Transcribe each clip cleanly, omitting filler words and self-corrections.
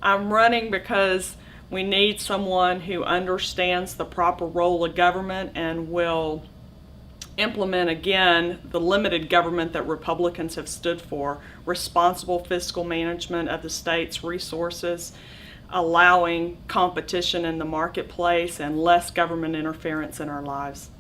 I'm running because we need someone who understands the proper role of government and will implement again the limited government that Republicans have stood for, responsible fiscal management of the state's resources, allowing competition in the marketplace, and less government interference in our lives.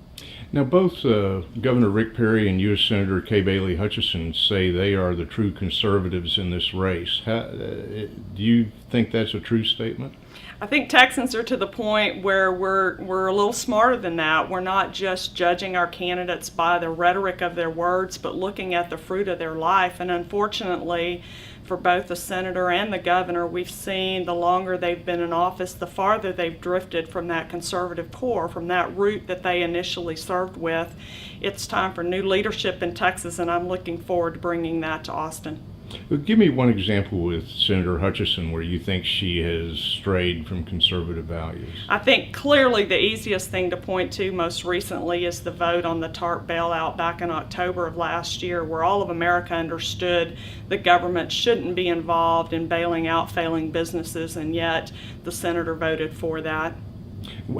Now, both Governor Rick Perry and U.S. Senator Bailey Hutchison say they are the true conservatives in this race. Do you think that's a true statement? I think Texans are to the point where we're a little smarter than that. We're not just judging our candidates by the rhetoric of their words, but looking at the fruit of their life. And unfortunately, for both the senator and the governor, we've seen the longer they've been in office, the farther they've drifted from that conservative core, from that root that they initially served with. It's time for new leadership in Texas, and I'm looking forward to bringing that to Austin. Well, give me one example with Senator Hutchison where you think she has strayed from conservative values. I think clearly the easiest thing to point to most recently is the vote on the TARP bailout back in October of last year, where all of America understood the government shouldn't be involved in bailing out failing businesses, and yet the senator voted for that.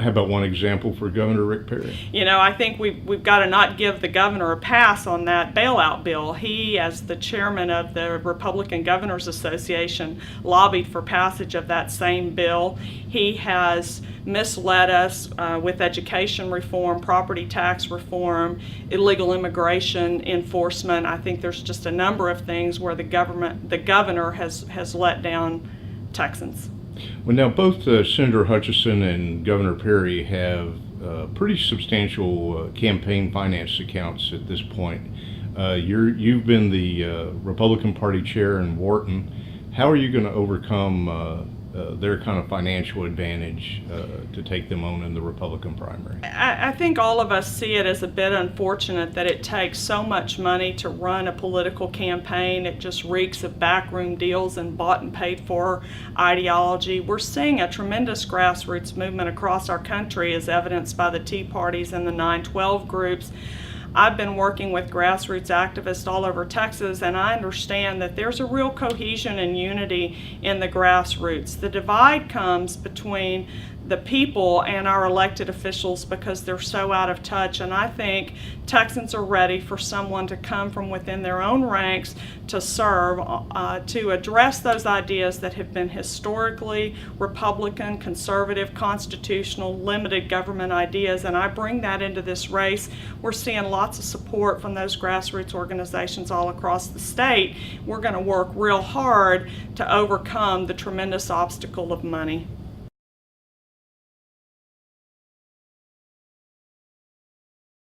How about one example for Governor Rick Perry? You know, I think we've got to not give the governor a pass on that bailout bill. He, as the chairman of the Republican Governors Association, lobbied for passage of that same bill. He has misled us with education reform, property tax reform, illegal immigration enforcement. I think there's just a number of things where the governor has let down Texans. Well, now both Senator Hutchison and Governor Perry have pretty substantial campaign finance accounts at this point. You've been the Republican Party chair in Wharton. How are you going to overcome their kind of financial advantage to take them on in the Republican primary? I think all of us see it as a bit unfortunate that it takes so much money to run a political campaign. It just reeks of backroom deals and bought and paid for ideology. We're seeing a tremendous grassroots movement across our country, as evidenced by the Tea Parties and the 9/12 groups. I've been working with grassroots activists all over Texas, and I understand that there's a real cohesion and unity in the grassroots. The divide comes between the people and our elected officials because they're so out of touch, and I think Texans are ready for someone to come from within their own ranks to serve, to address those ideas that have been historically Republican, conservative, constitutional, limited government ideas, and I bring that into this race. We're seeing lots of support from those grassroots organizations all across the state. We're going to work real hard to overcome the tremendous obstacle of money.